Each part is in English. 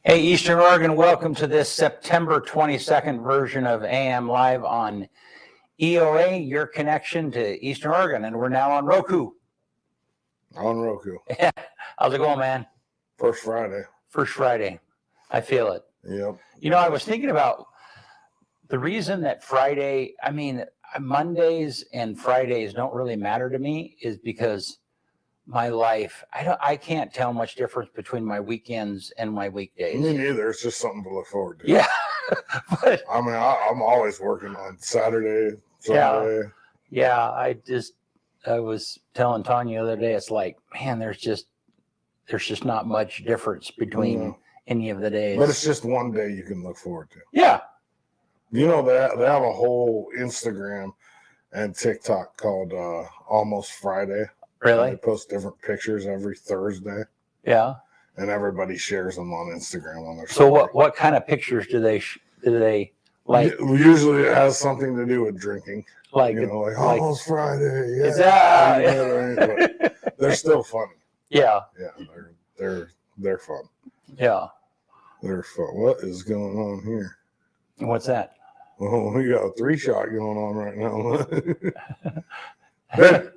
Hey, Eastern Oregon, welcome to this September 22nd version of AM Live on EOA, your connection to Eastern Oregon, and we're now on Roku. On Roku. How's it going, man? First Friday. First Friday. I feel it. Yep. You know, I was thinking about the reason that Mondays and Fridays don't really matter to me is because my life, I can't tell much difference between my weekends and my weekdays. Me neither. It's just something to look forward to. Yeah. But I mean, I'm always working on Saturday, Sunday. Yeah. I was telling Tanya the other day, it's like, man, there's just not much difference between any of the days. But it's just one day you can look forward to. Yeah. You know, they have a whole Instagram and TikTok called Almost Friday. Really? They post different pictures every Thursday. Yeah. And everybody shares them on Instagram on their So story. what kind of pictures do they like? Usually it has something to do with drinking. Like, like Almost Friday. Yeah. Is that? But they're still funny. Yeah. Yeah, they're fun. Yeah. They're fun. What is going on here? What's that? Well, we got a 3-shot going on right now. Ben,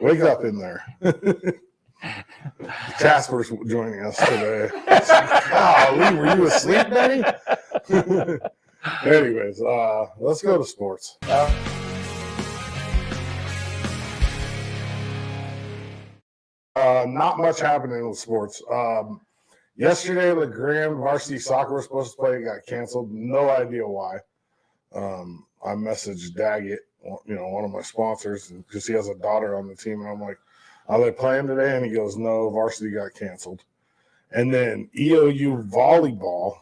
wake up in there. Casper's joining us today. Golly, were you asleep, Benny? Anyways, let's go to sports. Not much happening with sports. Yesterday, the Grand Varsity Soccer was supposed to play, got canceled. No idea why. I messaged Daggett, one of my sponsors, because he has a daughter on the team, and I'm like, "Are they playing today?" And he goes, "No, varsity got canceled." And then EOU volleyball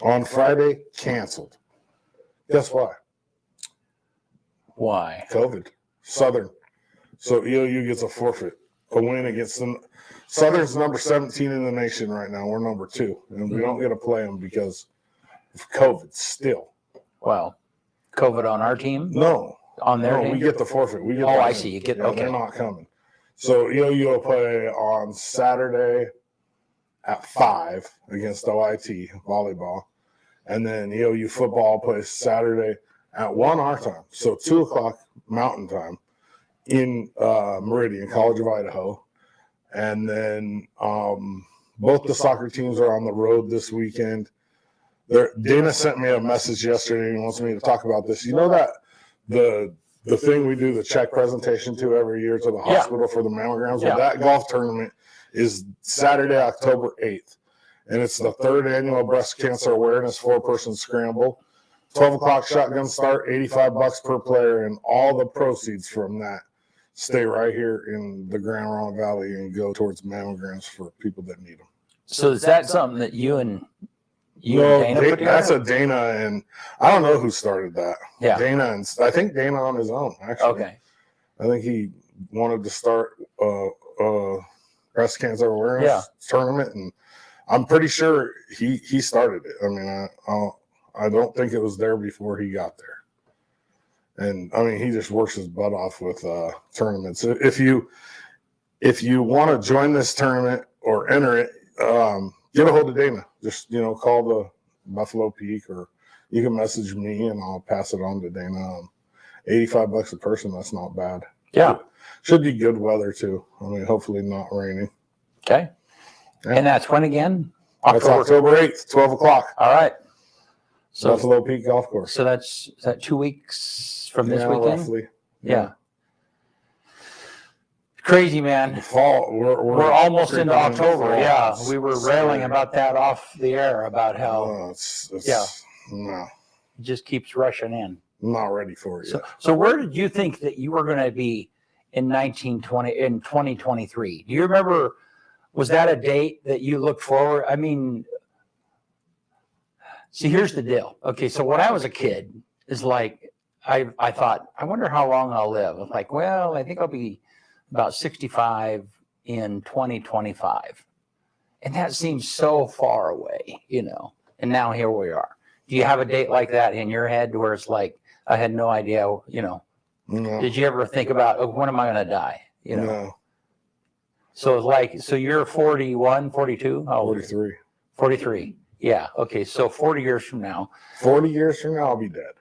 on Friday canceled. Guess why? Why? COVID. Southern. So EOU gets a forfeit. A win against them. Southern's number 17 in the nation right now. We're number 2. And we don't get to play them because of COVID still. Well, COVID on our team? No. On their team? We get the forfeit. We get I see. You get, okay. They're not coming. So EOU will play on Saturday at 5 against OIT volleyball. And then EOU football plays Saturday at 1 our time. So 2 o'clock Mountain Time in Meridian, College of Idaho. And then both the soccer teams are on the road this weekend. Dana sent me a message yesterday and wants me to talk about this. You know that the thing we do the check presentation to every year to the hospital for the mammograms? Well, that golf tournament is Saturday, October 8th. And it's the 3rd annual breast cancer awareness 4-person scramble. 12 o'clock shotgun start, $85 per player, and all the proceeds from that stay right here in the Grand Ronde Valley and go towards mammograms for people that need them. So is that something that you and Dana put together? That's a Dana, and I don't know who started that. Yeah. Dana, and I think Dana on his own, actually. Okay. I think he wanted to start a breast cancer awareness tournament, and I'm pretty sure he started it. I mean, I don't think it was there before he got there. And I mean, he just works his butt off with tournaments. If you want to join this tournament or enter it, get a hold of Dana. Just call the Buffalo Peak, or you can message me and I'll pass it on to Dana. $85 a person. That's not bad. Yeah, should be good weather too. I mean, hopefully not raining. Okay. Yeah. And that's when again? That's October 8th, 12 o'clock. All right. So Buffalo Peak Golf Course. So is that 2 weeks from this weekend? Roughly. Yeah. Crazy, man. The fall. We're almost into October. Yeah, we were railing about that off the air about how. No. It just keeps rushing in. I'm not ready for it yet. So where did you think that you were going to be in 2023? Do you remember? Was that a date that you looked forward? I mean, see, here's the deal. Okay, so when I was a kid, is like I thought, I wonder how long I'll live. I'm like, well, I think I'll be about 65 in 2025. And that seems so far away, and now here we are. Do you have a date like that in your head where it's like, I had no idea, No. Did you ever think about, when am I going to die? No. So you're 41, 42? How old? 43. 43. Yeah. Okay. So 40 years from now, 40 years from now, I'll be dead.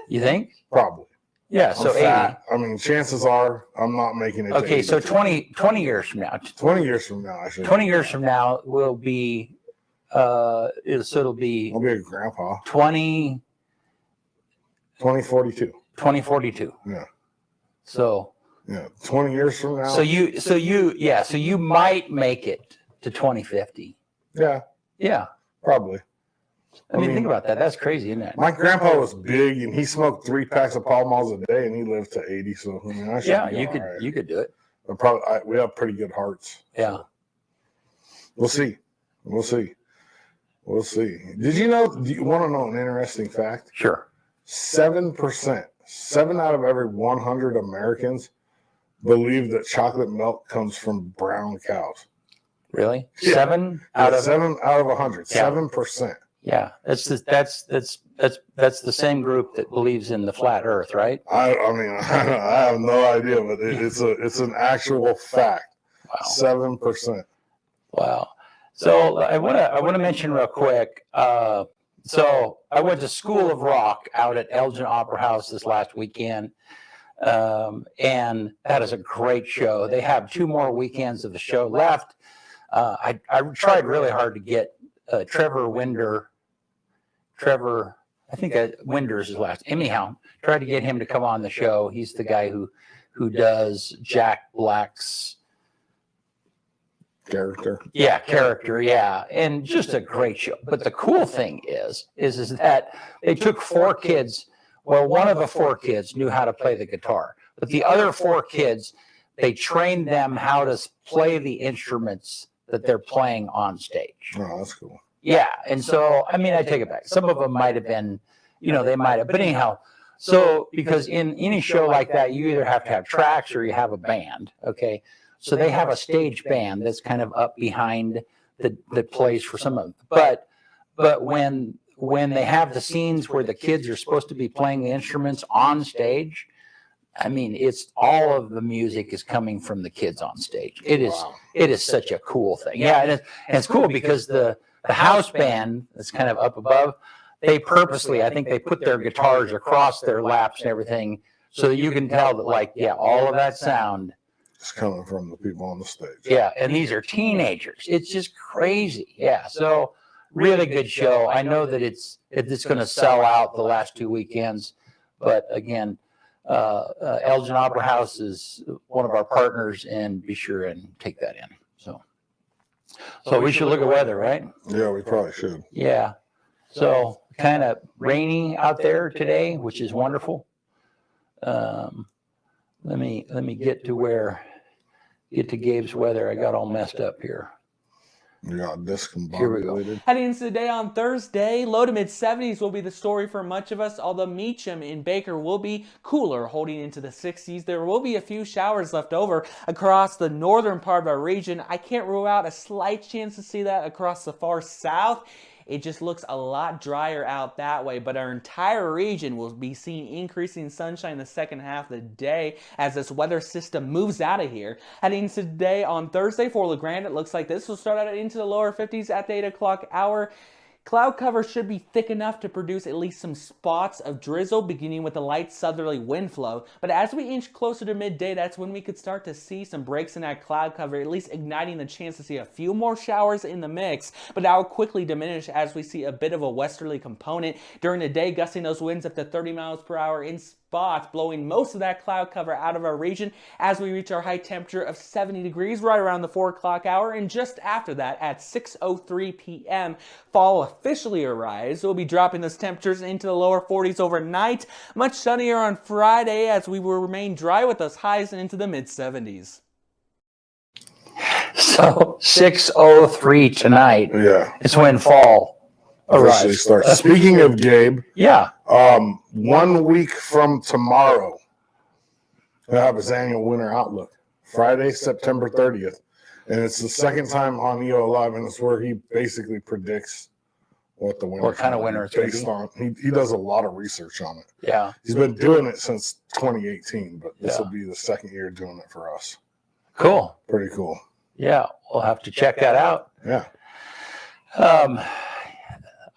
you think? Probably. Yeah. So I'm 80. fat. I mean, chances are I'm not making it. Okay. To So 80. 20 years from now. 20 years from now, I should. 20 years from now will be, so it'll be I'll be a grandpa. 2042. 2042. Yeah. So, Yeah. 20 years from now. so you might make it to 2050. Yeah. Yeah. Probably. I mean, think about that. That's crazy, isn't it? My grandpa was big, and he smoked 3 packs of Pall Malls a day, and he lived to 80. So I mean, I should be you all could right. you could do it. But probably we have pretty good hearts. Yeah. So we'll see. We'll see. We'll see. Did you know? Do you want to know an interesting fact? Sure. 7%, 7 out of every 100 Americans believe that chocolate milk comes from brown cows. Really? Yeah. 7 out of 7 out of 100. Yeah. 7%. Yeah. That's the same group that believes in the flat Earth, right? I mean, I have no idea, but it's an actual fact. Wow. 7%. Wow. So I want to mention real quick. So I went to School of Rock out at Elgin Opera House this last weekend, and that is a great show. They have 2 more weekends of the show left. I tried really hard to get Trevor Winder. I think Winder is his last. Anyhow, tried to get him to come on the show. He's the guy who does Jack Black's character. Yeah, and just a great show. But the cool thing is that they took 4 kids. Well, one of the 4 kids knew how to play the guitar, but the other 4 kids, they trained them how to play the instruments that they're playing on stage. Oh, that's cool. Yeah, and so I mean, I take it back. Some of them might have been, they might have. But anyhow, so because in any show like that, you either have to have tracks or you have a band. Okay. So they have a stage band that's kind of up behind the plays for some of them. But when they have the scenes where the kids are supposed to be playing the instruments on stage, I mean, it's all of the music is coming from the kids on stage. It is such a cool thing. Yeah, and it's cool because the house band that's kind of up above, they purposely, I think they put their guitars across their laps and everything so that you can tell that all of that sound it's coming from the people on the stage. Yeah, and these are teenagers. It's just crazy. Yeah, so really good show. I know that it's going to sell out the last 2 weekends, but again, Elgin Opera House is one of our partners, and be sure and take that in. So we should look at weather, right? Yeah, we probably should. Yeah. So kind of rainy out there today, which is wonderful. Let me get to Gabe's weather. I got all messed up here. You got discombobulated. Here we go. Heading into the day on Thursday, low to mid 70s will be the story for much of us, although Meacham and Baker will be cooler, holding into the 60s. There will be a few showers left over across the northern part of our region. I can't rule out a slight chance to see that across the far south. It just looks a lot drier out that way, but our entire region will be seeing increasing sunshine in the second half of the day as this weather system moves out of here. Heading into today on Thursday for La Grande, it looks like this will start out into the lower 50s at the 8 o'clock hour. Cloud cover should be thick enough to produce at least some spots of drizzle, beginning with a light southerly wind flow. But as we inch closer to midday, that's when we could start to see some breaks in that cloud cover, at least igniting the chance to see a few more showers in the mix. But that will quickly diminish as we see a bit of a westerly component. During the day, gusting those winds up to 30 miles per hour in spots, blowing most of that cloud cover out of our region as we reach our high temperature of 70 degrees right around the 4 o'clock hour. And just after that, at 6:03 p.m., fall officially arrives. We'll be dropping those temperatures into the lower 40s overnight. Much sunnier on Friday as we will remain dry with those highs into the mid 70s. So 6:03 tonight. Yeah. It's when fall Officially arrives. starts. Speaking of Gabe, Yeah. 1 week from tomorrow, we'll have his annual winter outlook. Friday, September 30th. And it's the second time on EO Live, and it's where he basically predicts what the winter What kind of winter it's gonna based be. on. He does a lot of research on it. Yeah. He's been doing it since 2018, but this Yeah. will be the second year doing it for us. Cool. Pretty cool. Yeah. We'll have to check that out. Yeah. All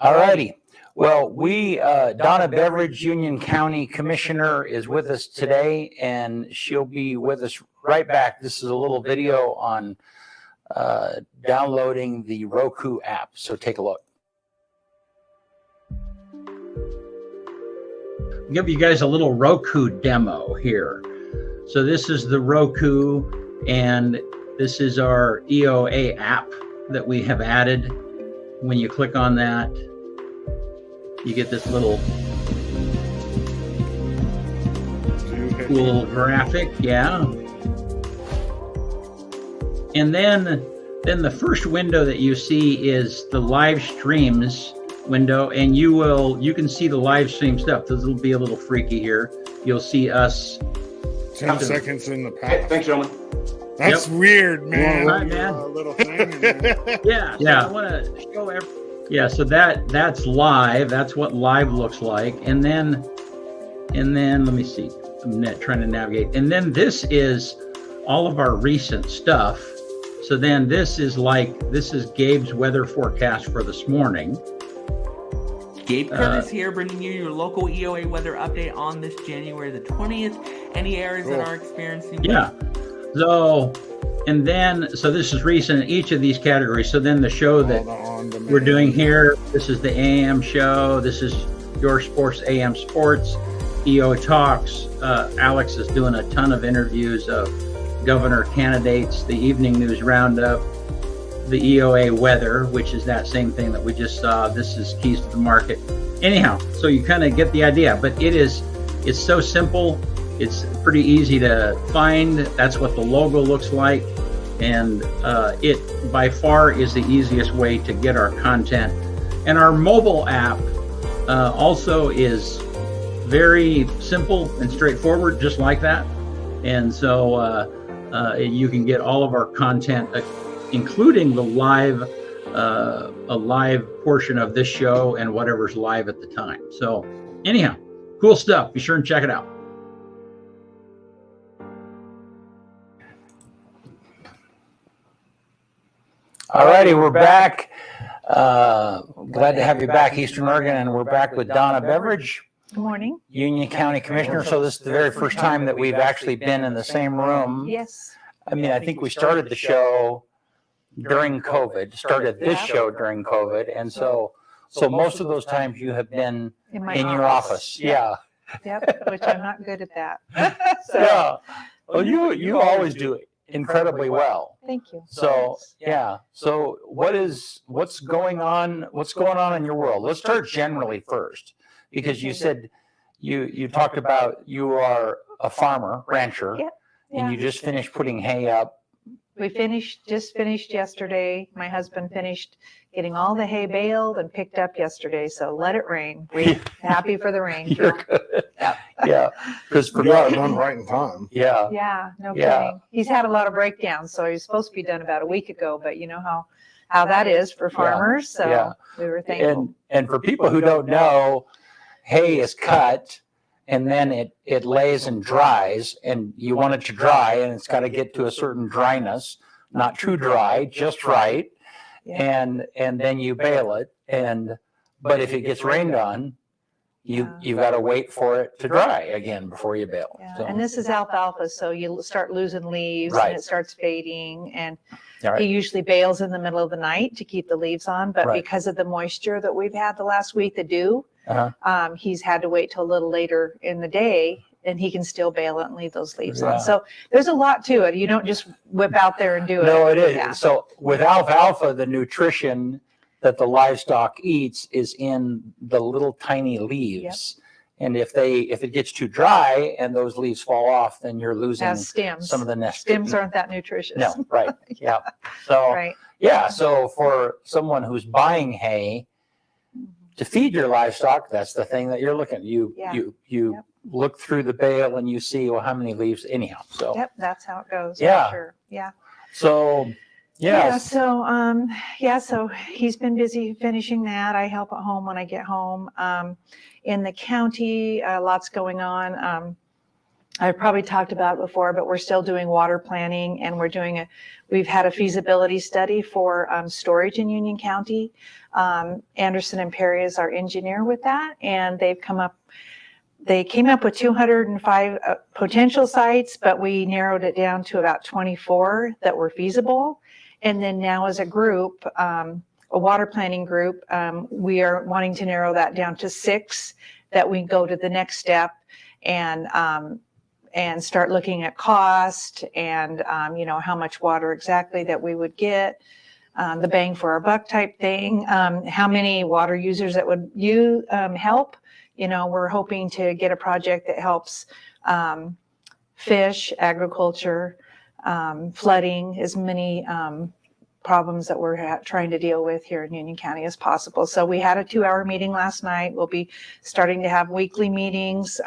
righty. Well, Donna Beverage, Union County Commissioner, is with us today, and she'll be with us right back. This is a little video on downloading the Roku app, so take a look. I'll give you guys a little Roku demo here. So this is the Roku, and this is our EOA app that we have added. When you click on that, you get this little cool graphic, yeah. And then the first window that you see is the live streams window, and you can see the live stream stuff. This will be a little freaky here. You'll see us 10 seconds in the past. Thanks, gentlemen. That's weird, man. Right, man. Little thing in there. Yeah. I want to show everyone. Yeah, so that's live. That's what live looks like. And then let me see. I'm trying to navigate. And then this is all of our recent stuff. So then this is Gabe's weather forecast for this morning. Gabe Curtis here, bringing you your local EOA weather update on this January the 20th. Any areas that are experiencing? Yeah. So this is recent in each of these categories. So then the show that we're doing here, this is the AM show. This is Your Sports AM Sports, EO Talks. Alex is doing a ton of interviews of governor candidates, the Evening News Roundup, the EOA weather, which is that same thing that we just saw. This is Keys to the Market. Anyhow, so you kind of get the idea, but it's so simple. It's pretty easy to find. That's what the logo looks like. And it by far is the easiest way to get our content. And our mobile app also is very simple and straightforward, just like that. And so you can get all of our content, including the live, a live portion of this show and whatever's live at the time. So anyhow, cool stuff. Be sure and check it out. All righty, we're back. Glad to have you back, Eastern Oregon, and we're back with Donna Beverage, Good morning. Union County Commissioner. So this is the very first time that we've actually been in the same room. Yes. I mean, I think we started the show during COVID, started this show during COVID. And so most of those times you have been In my in your office. Yeah. Yep, which I'm not good at that. So, Yeah. Well, you always do it incredibly well. thank you. So, yeah. So what's going on in your world? Let's start generally first, because you said you talked about you are a farmer, rancher, Yeah. and you just finished putting hay up. We just finished yesterday. My husband finished getting all the hay baled and picked up yesterday. So let it rain. We're happy for the rain. You're good. Yeah. Because You got it done right in time. yeah. Yeah, no Yeah. kidding. He's had a lot of breakdowns, so he's supposed to be done about a week ago, but you know how that is for farmers. So Yeah. we were thankful. And for people who don't know, hay is cut and then it lays and dries, and you want it to dry, and it's got to get to a certain dryness, not too dry, just right. Yeah. And then you bale it. But if it gets rained on, you've got to wait for it to dry again before you bale. Yeah. So, And this is alfalfa, so you start losing leaves Right. and it starts fading. And all right. he usually bales in the middle of the night to keep the leaves on, but Right. because of the moisture that we've had the last week, the dew, Uh-huh. he's had to wait till a little later in the day, and he can still bale it and leave those leaves Yeah. on. So there's a lot to it. You don't just whip out there and do it. No, it is. Yeah. So with alfalfa, the nutrition that the livestock eats is in the little tiny leaves. And if it gets too dry and those leaves fall off, then you're losing Has stems. some of the nest. Stems aren't that nutritious. No, right. Yeah. So Right. yeah. So for someone who's buying hay to feed your livestock, that's the thing that you're looking at. You Yep. look through the bale and you see, well, how many leaves anyhow. So Yep, that's how it goes. Yeah. For sure. Yeah. so Yeah, so he's been busy finishing that. I help at home when I get home. In the county, lots going on. I've probably talked about it before, but we're still doing water planning, and we've had a feasibility study for storage in Union County. Anderson and Perry is our engineer with that, and they came up with 205 potential sites, but we narrowed it down to about 24 that were feasible. And then now as a group, a water planning group, we are wanting to narrow that down to 6, that we go to the next step and start looking at cost and, how much water exactly that we would get, the bang for our buck type thing, how many water users that would help. We're hoping to get a project that helps fish, agriculture, flooding, as many problems that we're trying to deal with here in Union County as possible. So we had a 2-hour meeting last night. We'll be starting to have weekly meetings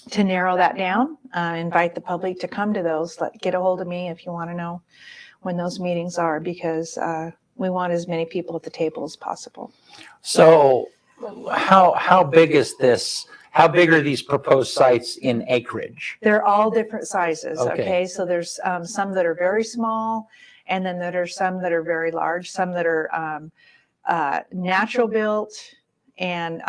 to narrow that down. Invite the public to come to those. Get a hold of me if you want to know when those meetings are, because we want as many people at the table as possible. So how big is this? How big are these proposed sites in acreage? They're all different sizes. Okay. Okay. So there's some that are very small, and then there are some that are very large, some that are natural built and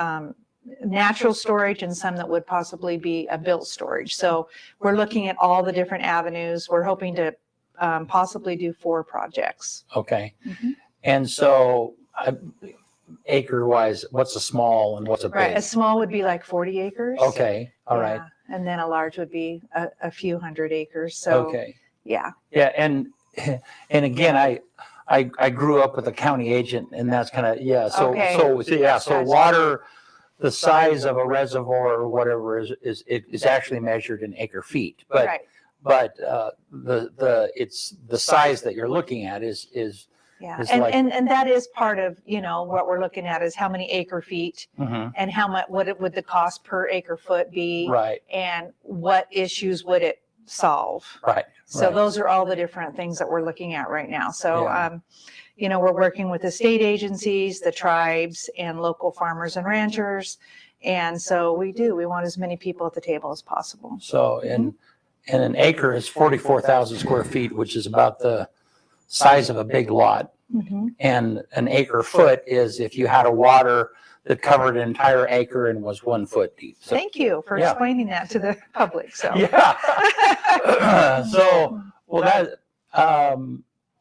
natural storage, and some that would possibly be a built storage. So we're looking at all the different avenues. We're hoping to possibly do 4 projects. Okay. Mhm. And so acre wise, what's a small and what's a big? Right. A small would be like 40 acres. Okay. All right. Yeah. And then a large would be a few hundred acres. So, Okay. yeah. Yeah. And again, I grew up with a county agent, and that's kind of, yeah. So, Okay. so Gotcha. water, the size of a reservoir or whatever is actually measured in acre feet, but Right. it's the size that you're looking at is Yeah. It's And, like- and that is part of, what we're looking at is how many acre feet mhm, and how much, what would the cost per acre foot be? right, And what issues would it solve? right. So right. those are all the different things that we're looking at right now. So, Yeah. we're working with the state agencies, the tribes, and local farmers and ranchers. And so we want as many people at the table as possible. So and an acre is 44,000 square feet, which is about the size of a big lot. Mhm. And an acre foot is if you had a water that covered an entire acre and was 1 foot deep. So, Thank you for Yeah. explaining that to the public. So, yeah. So, well, that,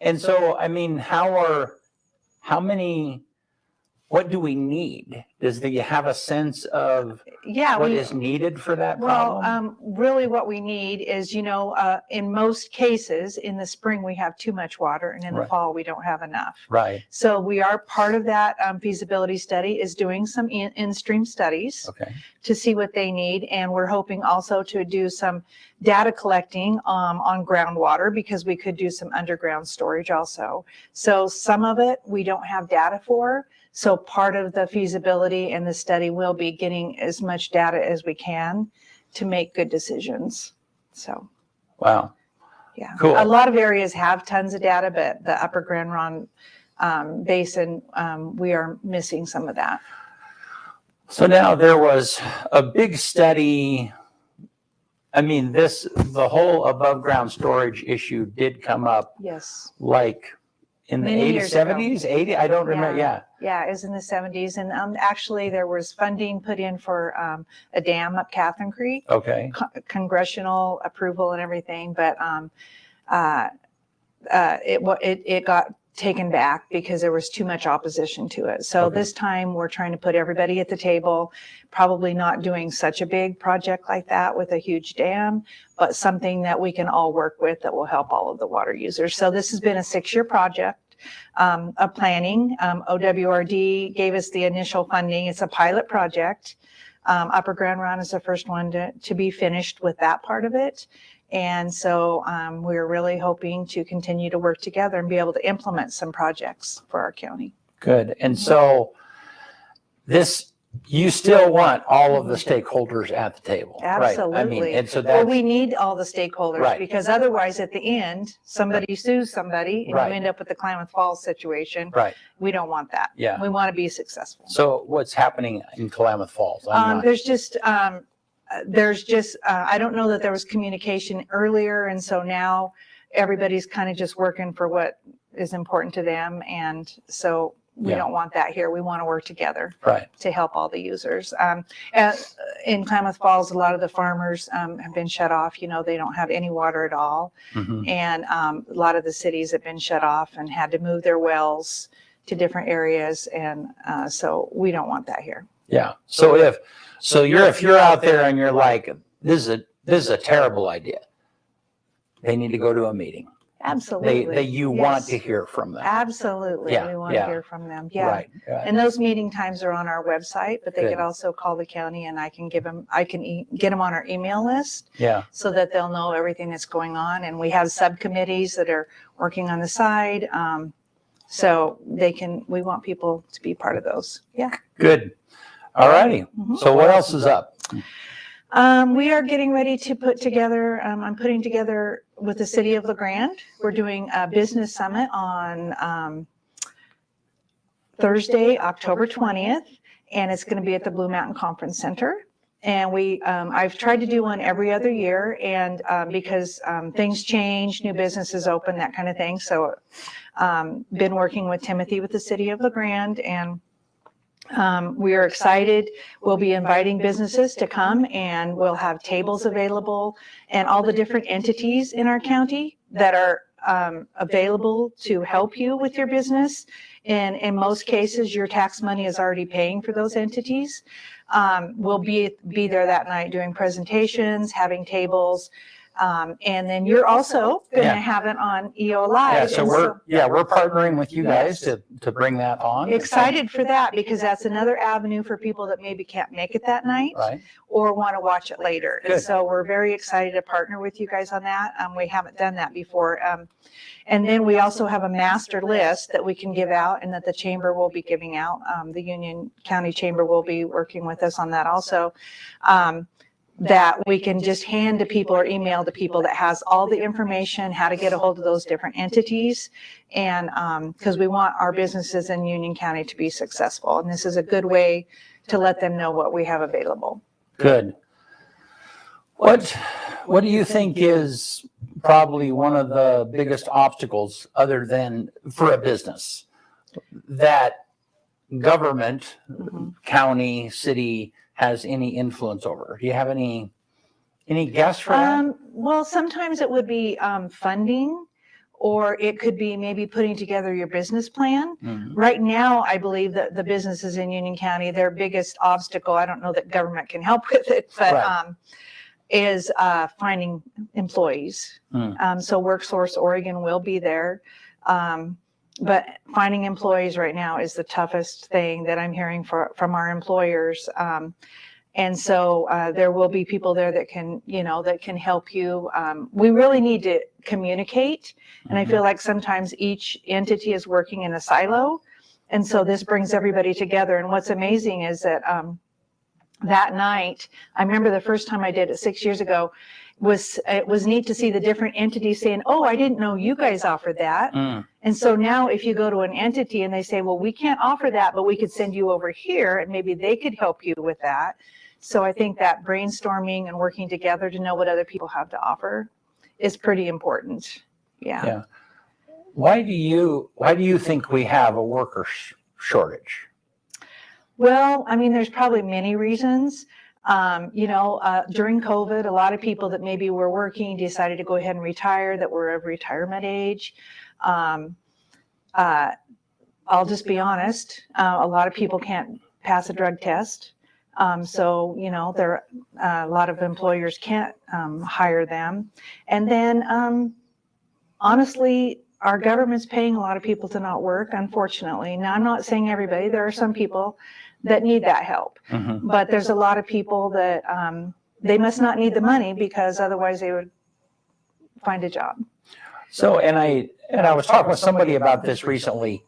and so, I mean, what do we need? Do you have a sense of yeah, what is needed for that well, problem? really what we need is, in most cases, in the spring, we have too much water, and in the Right. fall, we don't have enough. Right. So we are part of that feasibility study is doing some in-stream studies Okay. to see what they need. And we're hoping also to do some data collecting on groundwater, because we could do some underground storage also. So some of it we don't have data for. So part of the feasibility and the study will be getting as much data as we can to make good decisions. So, Wow. yeah. Cool. A lot of areas have tons of data, but the Upper Grand Ronde Basin, we are missing some of that. So now there was a big study. I mean, the whole above ground storage issue did come up Yes. like in the Many 80s, years ago. 70s, 80, I don't remember. Yeah. Yeah, it was in the 70s. And actually, there was funding put in for a dam up Catherine Creek, Okay. congressional approval and everything. But it got taken back because there was too much opposition to it. So Okay. this time we're trying to put everybody at the table, probably not doing such a big project like that with a huge dam, but something that we can all work with that will help all of the water users. So this has been a 6-year project of planning. OWRD gave us the initial funding. It's a pilot project. Upper Grand Ronde is the first one to be finished with that part of it. And so we're really hoping to continue to work together and be able to implement some projects for our county. Good. And so you still want all of the stakeholders at the table. Absolutely. Right. I mean, and so Well, that's, we need all the stakeholders, Right. because otherwise at the end, somebody sues somebody and Right. you end up with the Klamath Falls situation. right. We don't want that. Yeah. We want to be successful. So what's happening in Klamath Falls? I'm not- There's just there's just, I don't know that there was communication earlier. And so now everybody's kind of just working for what is important to them. And so we don't want that here. We want to work together to help all the users. In Klamath Falls, a lot of the farmers have been shut off. You know, they don't have any water at all. And a lot of the cities have been shut off and had to move their wells to different areas. And so we don't want that here. Yeah. So if you're out there and you're like, this is a terrible idea, they need to go to a meeting. Absolutely. You want to hear from them. Absolutely. We want to hear from them. Yeah. Right. And those meeting times are on our website, but they could also call the county, and I can get them on our email list. Yeah. So that they'll know everything that's going on. And we have subcommittees that are working on the side. So we want people to be part of those. Yeah. Good. All righty. So what else is up? We are getting ready to put together, I'm putting together with the city of LeGrand. We're doing a business summit on Thursday, October 20th, and it's going to be at the Blue Mountain Conference Center. And I've tried to do one every other year, and because things change, new businesses open, that kind of thing. So been working with Timothy with the city of LeGrand, and we are excited. We'll be inviting businesses to come, and we'll have tables available, and all the different entities in our county that are available to help you with your business. And in most cases, your tax money is already paying for those entities. We'll be there that night doing presentations, having tables. And then you're also going to have it on EO Live. Yeah, so we're partnering with you guys to bring that on. Excited for that, because that's another avenue for people that maybe can't make it that night or want to watch it later. Good. And so we're very excited to partner with you guys on that. We haven't done that before. And then we also have a master list that we can give out, and that the chamber will be giving out. The Union County Chamber will be working with us on that also. That we can just hand to people or email to people, that has all the information, how to get a hold of those different entities. And because we want our businesses in Union County to be successful. And this is a good way to let them know what we have available. Good. What do you think is probably one of the biggest obstacles, other than for a business, that government, county, city, has any influence over? Do you have any guess for that? Well, sometimes it would be funding, or it could be maybe putting together your business plan. Right now, I believe that the businesses in Union County, their biggest obstacle, I don't know that government can help with it, but is finding employees. So WorkSource Oregon will be there. But finding employees right now is the toughest thing that I'm hearing from our employers. And so there will be people there that can help you. We really need to communicate. And I feel like sometimes each entity is working in a silo. And so this brings everybody together. And what's amazing is that that night, I remember the first time I did it 6 years ago, it was neat to see the different entities saying, oh, I didn't know you guys offered that. And so now if you go to an entity and they say, well, we can't offer that, but we could send you over here, and maybe they could help you with that. So I think that brainstorming and working together to know what other people have to offer is pretty important. Yeah. Why do you think we have a worker shortage? Well, I mean, there's probably many reasons. During COVID, a lot of people that maybe were working decided to go ahead and retire, that were of retirement age. I'll just be honest, a lot of people can't pass a drug test. So a lot of employers can't hire them. And then, honestly, our government's paying a lot of people to not work, unfortunately. Now, I'm not saying everybody. There are some people that need that help. But there's a lot of people that they must not need the money, because otherwise they would find a job. So, and I was talking with somebody about this recently,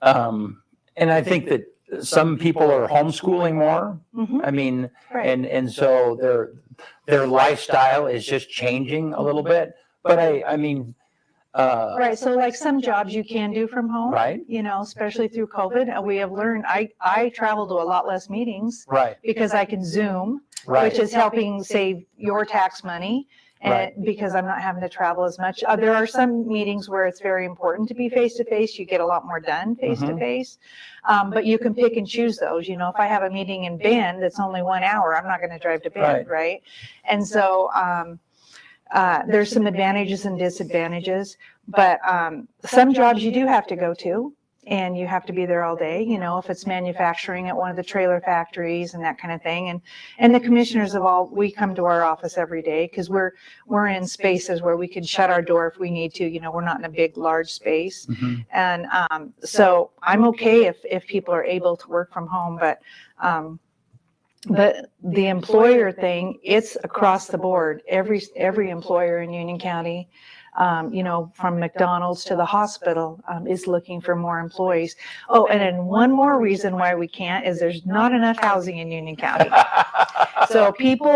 and I think that some people are homeschooling more. I mean, and so their lifestyle is just changing a little bit. But I mean. Right. So like some jobs you can do from home, right? Especially through COVID, we have learned, I travel to a lot less meetings, right? Because I can Zoom. Right. which is helping save your tax money. And Right. because I'm not having to travel as much. There are some meetings where it's very important to be face to face. You get a lot more done face to face. But you can pick and choose those. You know, if I have a meeting in Bend that's only 1 hour, I'm not going to drive to Bend, right? And so there's some advantages and disadvantages. But some jobs you do have to go to, and you have to be there all day, you know, if it's manufacturing at one of the trailer factories and that kind of thing. And the commissioners we come to our office every day because we're in spaces where we can shut our door if we need to, you know, we're not in a big, large space. And so I'm okay if people are able to work from home, but the employer thing, it's across the board. Every employer in Union County, you know, from McDonald's to the hospital, is looking for more employees. Oh, and then one more reason why we can't is there's not enough housing in Union County. So people,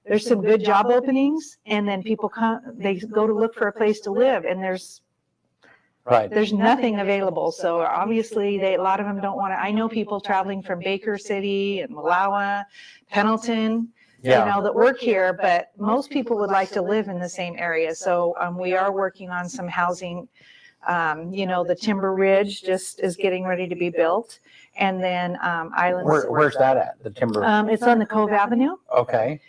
there's some good job openings, and then people they go to look for a place to live, and there's nothing available. So obviously a lot of them don't want to. I know people traveling from Baker City and Malawa, Pendleton, you know, that work here, but most people would like to live in the same area. So we are working on some housing. You know, the Timber Ridge just is getting ready to be built. And then Islands. Where's that at? The Timber? It's on the Cove Avenue. Okay.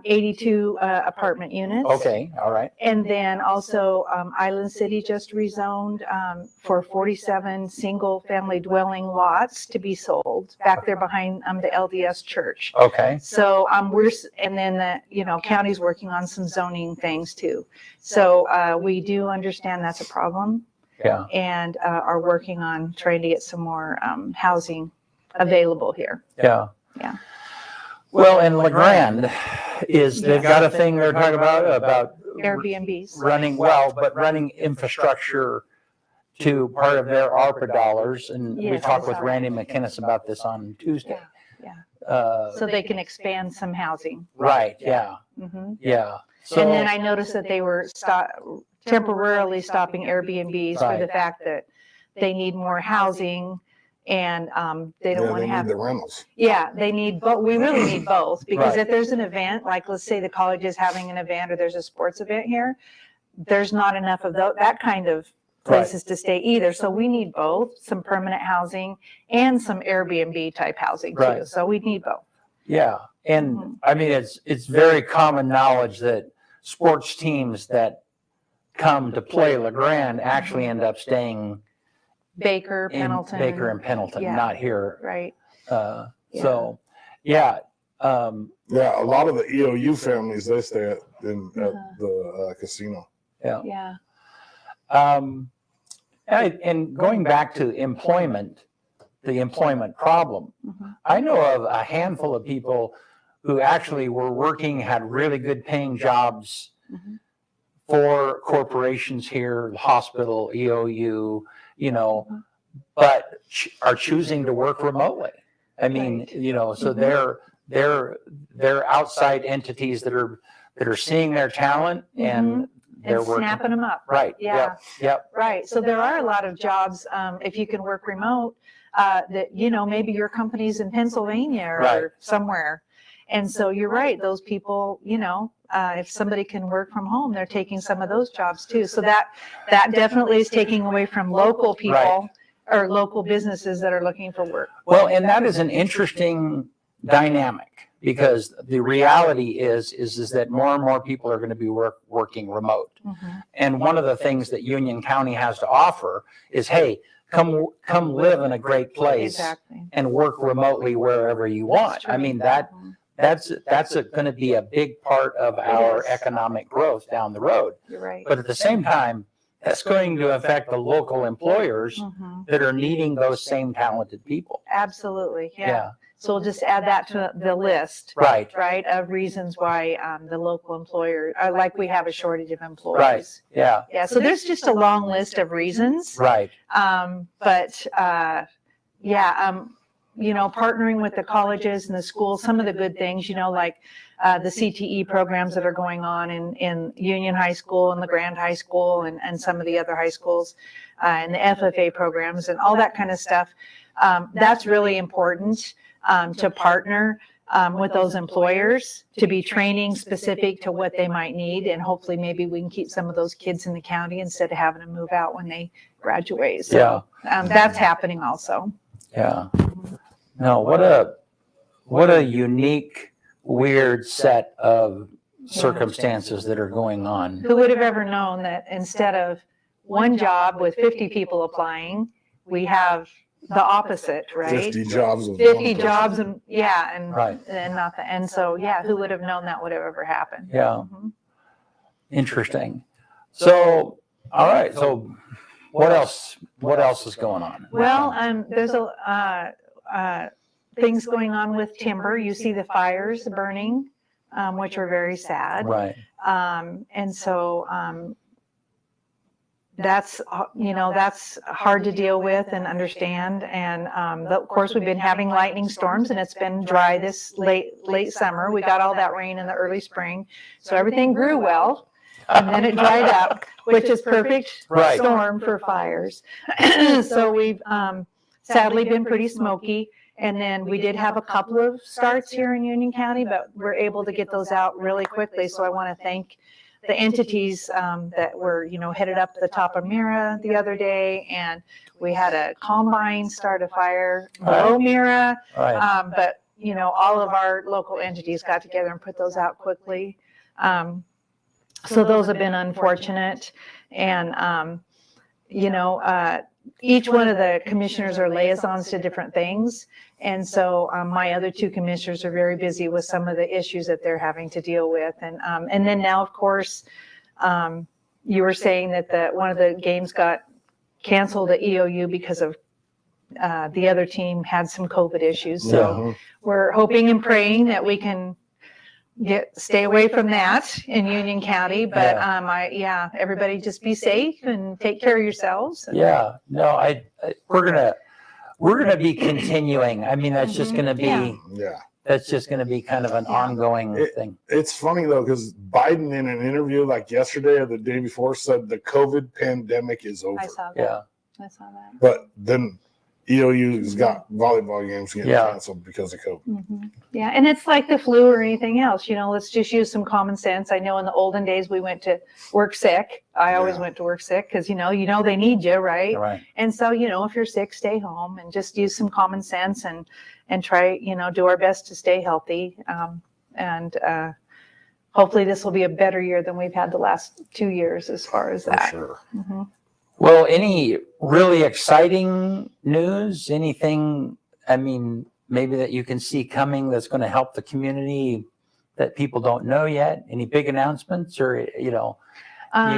82 apartment units. Okay. All right. And then also Island City just rezoned for 47 single family dwelling lots to be sold back there behind the LDS church. Okay. So and then the county's working on some zoning things too. So we do understand that's a problem. Yeah. And are working on trying to get some more housing available here. Yeah. Yeah. Well, and LeGrand they've got a thing they're talking about Airbnbs. running infrastructure to part of their ARPA dollars. And we Yes, talked I with saw Randy McInnes about this on Tuesday. Yeah. So they can expand some housing. Right. Yeah. Mm-hmm. Yeah. So, And then I noticed that they were temporarily stopping Airbnbs for the fact that they need more housing, and they don't want to have the rentals. Yeah, they need both. We really need both, because Right. if there's an event, like let's say the college is having an event or there's a sports event here, there's not enough of that kind of places to stay either. So we need both, some permanent housing and some Airbnb type housing too. Right. So we need both. yeah. And I mean, it's very common knowledge that sports teams that come to play LeGrand actually end up staying Baker, in Pendleton. Baker and Pendleton, Yeah. not here. Right. So, yeah. Yeah, a lot of the EOU families, they stay at the casino. Yeah. And going back to employment, the employment problem, I know of a handful of people who actually were working, had really good paying jobs for corporations here, the hospital, EOU, but are choosing to work remotely. I mean, so they're outside entities that are seeing their talent and they're And working. snapping them up. Right. Yeah. Yep. Right. So there are a lot of jobs, if you can work remote, that, maybe your company's in Pennsylvania or Right. somewhere. And so you're right. Those people, if somebody can work from home, they're taking some of those jobs too. So that definitely is taking away from local people Right. or local businesses that are looking for work. Well, and that is an interesting dynamic, because the reality is that more and more people are going to be working remote. And one of the things that Union County has to offer is, hey, come live in a great place Exactly. and work remotely wherever you want. I mean, that's going to be a big part of our economic growth down the road. You're right. But at the same time, that's going to affect the local employers that are needing those same talented people. Absolutely. Yeah. So we'll just add that to the list. Right. Right, of reasons why the local employer, like we have a shortage of employees. Right. Yeah. Yeah, so there's just a long list of reasons. Right. Partnering with the colleges and the schools, some of the good things, like the CTE programs that are going on in Union High School and LeGrand High School and some of the other high schools, and the FFA programs and all that kind of stuff. That's really important to partner. with those employers to be training specific to what they might need. And hopefully maybe we can keep some of those kids in the county instead of having them move out when they graduate. So that's happening also. Yeah. No, what a unique, weird set of circumstances that are going on. Who would have ever known that instead of one job with 50 people applying, we have the opposite, right? 50 jobs with 50 one person. jobs and Right. and nothing. And so who would have known that would have ever happened? Yeah. Mhm. Interesting. So, all right. So what else is going on? Well, there's things going on with timber. You see the fires burning, which are very sad. Right. And so that's hard to deal with and understand. And of course, we've been having lightning storms, and it's been dry this late summer. We got all that rain in the early spring, so everything grew well, and then it dried up, which is perfect Right. storm for fires. So we've sadly been pretty smoky. And then we did have a couple of starts here in Union County, but we're able to get those out really quickly. So I want to thank the entities that were, headed up the top of Mira the other day. And we had a combine start a fire below Mira. Right. But, all of our local entities got together and put those out quickly. So those have been unfortunate. And, each one of the commissioners are liaisons to different things. And so my other two commissioners are very busy with some of the issues that they're having to deal with. And then now, of course, you were saying that one of the games got canceled at EOU because of the other team had some COVID issues. So we're hoping and praying that we can stay away from that in Union County. But everybody just be safe and take care of yourselves. Yeah. No, we're gonna be continuing. I mean, that's just gonna be that's just gonna be kind of an ongoing thing. It's funny though, because Biden in an interview like yesterday or the day before said the COVID pandemic is over. I saw that. Yeah. I saw that. But then EOU's got volleyball games getting canceled because of COVID. Mm-hmm. Yeah, and it's like the flu or anything else. Let's just use some common sense. I know in the olden days we went to work sick. I always went to work sick because they need you, right? Right. And so if you're sick, stay home and just use some common sense and try do our best to stay healthy. And hopefully this will be a better year than we've had the last 2 years as far as that. For sure. Mm-hmm. Well, any really exciting news? Anything, I mean, maybe that you can see coming that's going to help the community that people don't know yet? Any big announcements or, you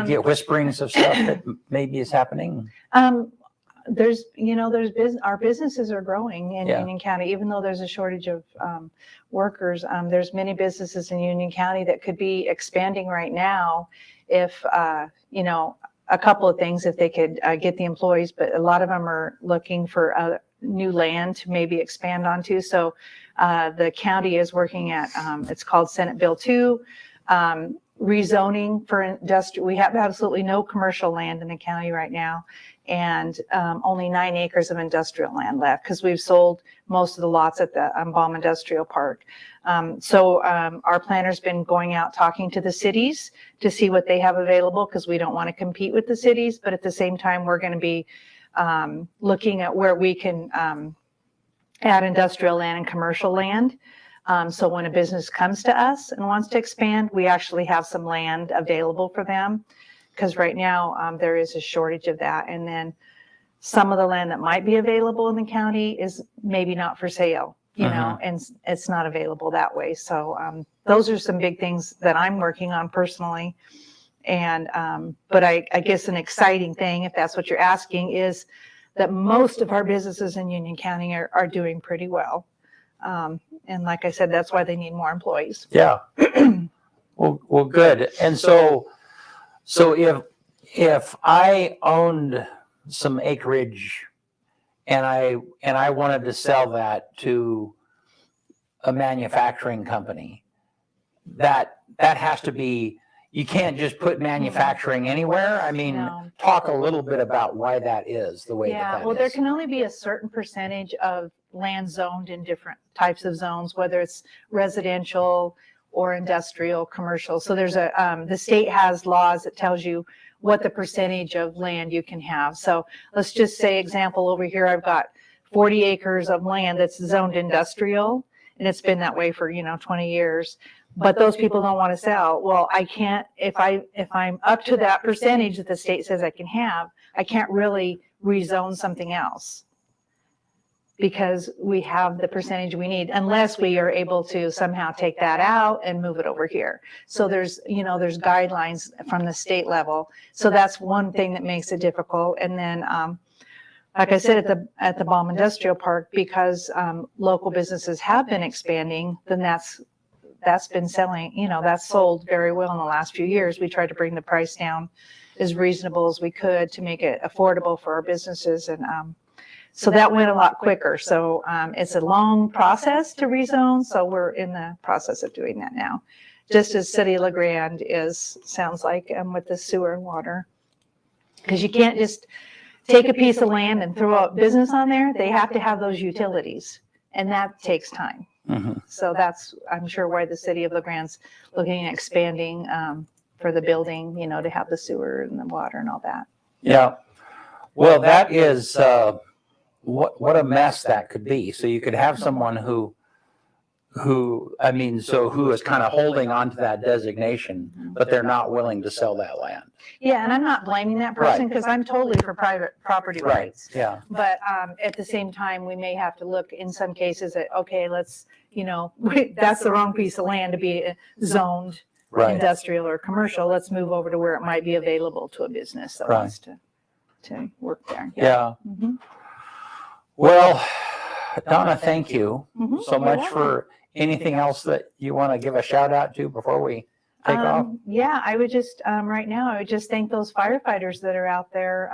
get whisperings of stuff that maybe is happening? There's our businesses are growing in Union County, even though there's a shortage of workers. There's many businesses in Union County that could be expanding right now if, a couple of things if they could get the employees, but a lot of them are looking for new land to maybe expand onto. So the county is working at, it's called Senate Bill 2, rezoning for industrial. We have absolutely no commercial land in the county right now, and only 9 acres of industrial land left because we've sold most of the lots at the Baum Industrial Park. So our planner's been going out talking to the cities to see what they have available because we don't want to compete with the cities, but at the same time, we're going to be looking at where we can add industrial land and commercial land. So when a business comes to us and wants to expand, we actually have some land available for them because right now there is a shortage of that. And then some of the land that might be available in the county is maybe not for sale, and it's not available that way. So those are some big things that I'm working on personally. And but I guess an exciting thing, if that's what you're asking, is that most of our businesses in Union County are doing pretty well. And like I said, that's why they need more employees. Yeah. Well, good. And so if I owned some acreage and I wanted to sell that to a manufacturing company, that has to be, you can't just put manufacturing anywhere. I mean, No. talk a little bit about why that is the way Yeah, that well, there is. can only be a certain percentage of land zoned in different types of zones, whether it's residential or industrial, commercial. So there's the state has laws that tells you what the percentage of land you can have. So let's just say, example, over here, I've got 40 acres of land that's zoned industrial, and it's been that way for, 20 years. But those people don't want to sell. Well, I can't, if I'm up to that percentage that the state says I can have, I can't really rezone something else because we have the percentage we need, unless we are able to somehow take that out and move it over here. So there's guidelines from the state level. So that's one thing that makes it difficult. And then, like I said, at the Baum Industrial Park, because local businesses have been expanding, then that's been selling, that's sold very well in the last few years. We tried to bring the price down as reasonable as we could to make it affordable for our businesses. And so that went a lot quicker. So it's a long process to rezone. So we're in the process of doing that now. Just as City of LeGrand sounds like with the sewer and water. Because you can't just take a piece of land and throw a business on there. They have to have those utilities. And that takes time. Mhm. So that's, I'm sure, why the City of LeGrand's looking at expanding for the building, to have the sewer and the water and all that. Yeah. Well, that is what a mess that could be. So you could have someone who is kind of holding on to that designation, but they're not willing to sell that land. Yeah, and I'm not blaming that person because I'm totally for private property rights. Yeah. But at the same time, we may have to look in some cases at, okay, let's, that's the wrong piece of land to be zoned Right. industrial or commercial. Let's move over to where it might be available to a business that Right. wants to work there. Yeah. Mhm. Well, Donna, thank you Mhm. so You're much welcome. for anything else that you want to give a shout out to before we take off. Yeah, I would just, right now, I would just thank those firefighters that are out there,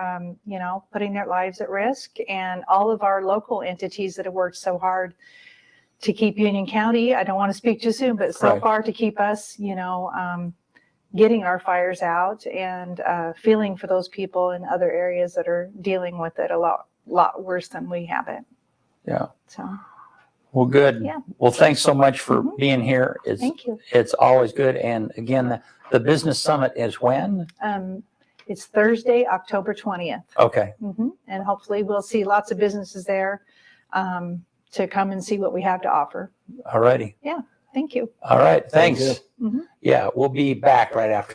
putting their lives at risk, and all of our local entities that have worked so hard to keep Union County, I don't want to speak too soon, but so Right. far to keep us, getting our fires out and feeling for those people in other areas that are dealing with it a lot worse than we have it. Yeah. So, Well, good. Yeah. Well, thanks so much for Mhm. being here. thank you. It's always good. And again, the business summit is when? It's Thursday, October 20th. Okay. And hopefully we'll see lots of businesses there to come and see what we have to offer. All righty. Thank you. All right. Thanks. Thank Mhm. Yeah, we'll be back right after.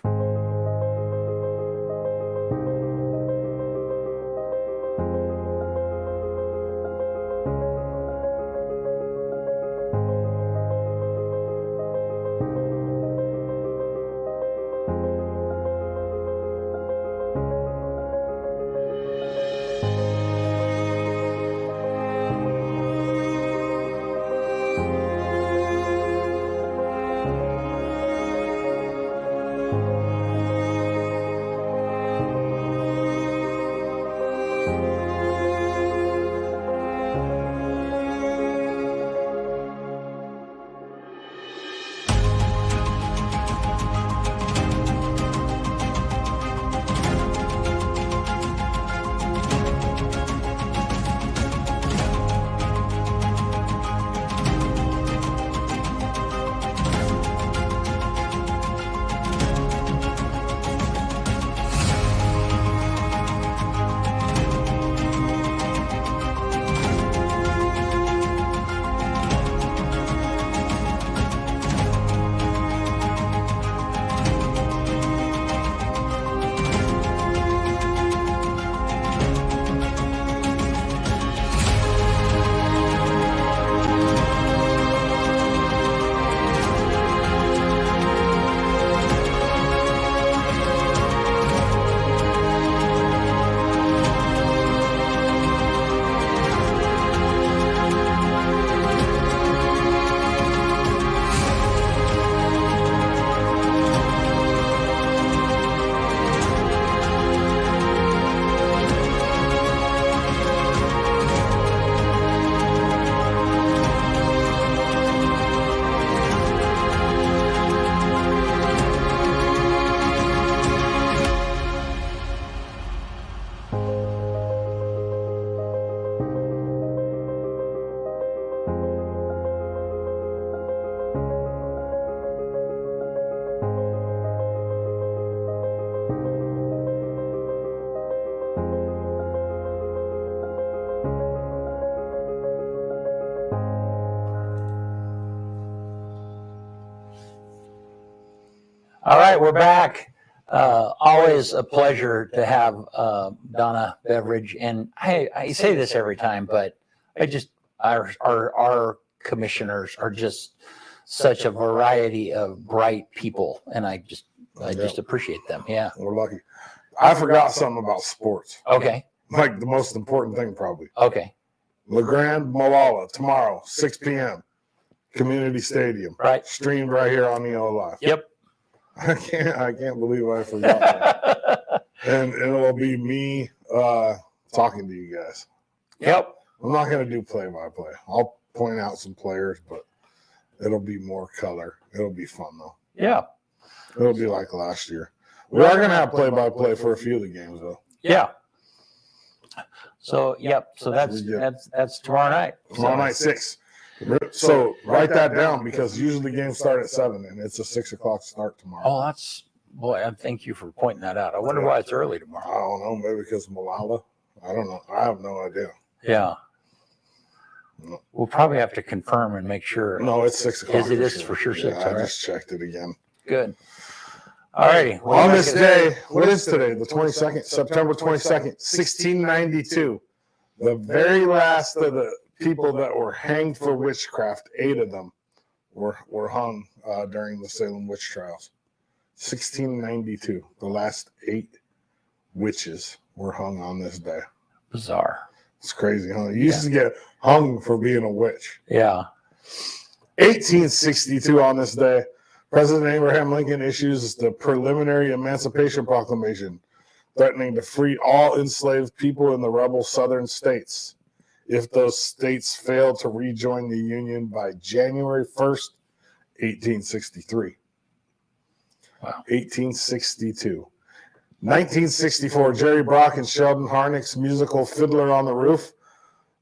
right, we're back. Always a pleasure to have Donna Beverage, and I say this every time, but our commissioners are just such a variety of bright people, and I just appreciate them. Yeah. We're lucky. I forgot something about sports. Okay. Like the most important thing, probably. Okay. LeGrand Molalla tomorrow, 6 p.m. Community Stadium. Right. Streamed right here on EO Live. Yep. I can't believe I forgot that. And it'll be me talking to you guys. Yep. I'm not going to do play-by-play. I'll point out some players, but it'll be more color. It'll be fun, though. Yeah. It'll be like last year. We are going to have play-by-play for a few of the games, though. Yeah. So, yep. So that's tomorrow night. Tomorrow night, 6. So write that down because usually games start at 7, and it's a 6 o'clock start tomorrow. Oh, boy, thank you for pointing that out. I wonder why it's early tomorrow. I don't know. Maybe because Malala. I don't know. I have no idea. Yeah. No. We'll probably have to confirm and make sure. No, it's 6 o'clock. It is for sure 6. Yeah, All I right. just checked it again. Good. All righty. On this day, what is today? The 22nd, September 22nd, 1692. The very last of the people that were hanged for witchcraft, 8 of them were hung during the Salem witch trials. 1692. The last 8 witches were hung on this day. Bizarre. It's crazy, huh? You used to get hung for being a witch. Yeah. 1862 on this day, President Abraham Lincoln issues the preliminary Emancipation Proclamation, threatening to free all enslaved people in the rebel southern states if those states failed to rejoin the Union by January 1st, 1863. Wow. 1862. 1964, Jerry Brock and Sheldon Harnick's musical Fiddler on the Roof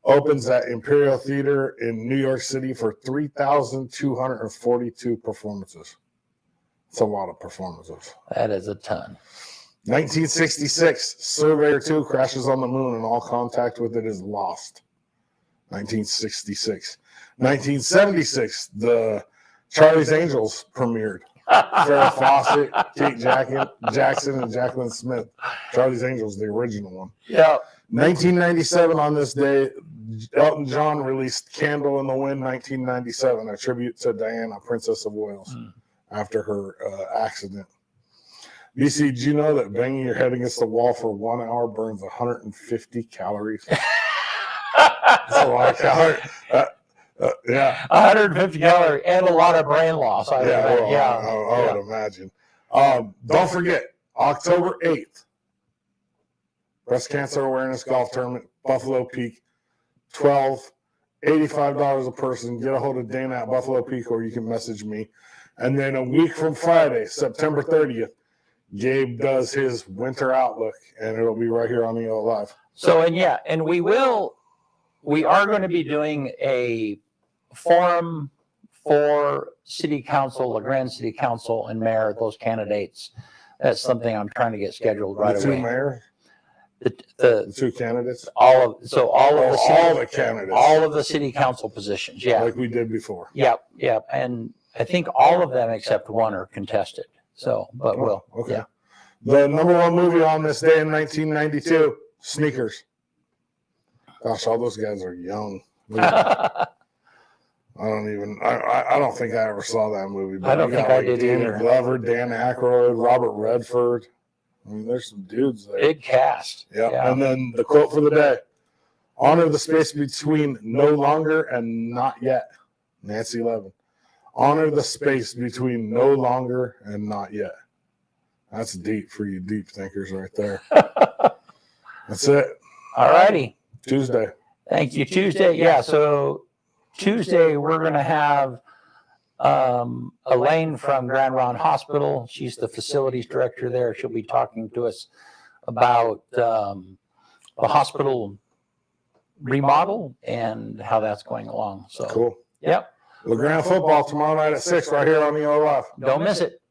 opens at Imperial Theater in New York City for 3,242 performances. It's a lot of performances. That is a ton. 1966, Surveyor 2 crashes on the moon and all contact with it is lost. 1966. 1976, the Charlie's Angels premiered. Farrah Fawcett, Kate Jackson, and Jacqueline Smith. Charlie's Angels, the original one. Yeah. 1997, on this day, Elton John released Candle in the Wind, 1997, a tribute to Diana, Princess of Wales, after her accident. BC, did you know that banging your head against the wall for 1 hour burns 150 calories? That's a lot of calories. Yeah. 150 calories and a lot of brain loss. I would imagine. Don't forget, October 8th, Breast Cancer Awareness Golf Tournament, Buffalo Peak, $85 a person. Get a hold of Dana at Buffalo Peak, or you can message me. And then a week from Friday, September 30th, Gabe does his winter outlook, and it'll be right here on EO Live. So, and we are going to be doing a forum for city council, LeGrand City Council and mayor, those candidates. That's something I'm trying to get scheduled right The two away. mayors? The The 2 candidates? all of the candidates. all of the city council positions. Yeah. Like we did before. Yep. And I think all of them except one are contested. So, but we'll. Okay. Yeah. The number 1 movie on this day in 1992, Sneakers. Gosh, all those guys are young. I don't think I ever saw that movie. But I don't think I did Danny either. Glover, Dan Aykroyd, Robert Redford. I mean, there's some dudes there. Big cast. Yeah. And then the quote for the day: "Honor the space between no longer and not yet." Nancy Levin. Honor the space between no longer and not yet. That's deep for you deep thinkers right there. That's it. All righty. Tuesday. Thank you. Tuesday. Yeah. So Tuesday, we're going to have Elaine from Grand Ronde Hospital. She's the facilities director there. She'll be talking to us about the hospital remodel and how that's going along. So, Cool. Yep. LeGrand football tomorrow night at 6 right here on EO Live. Don't miss it.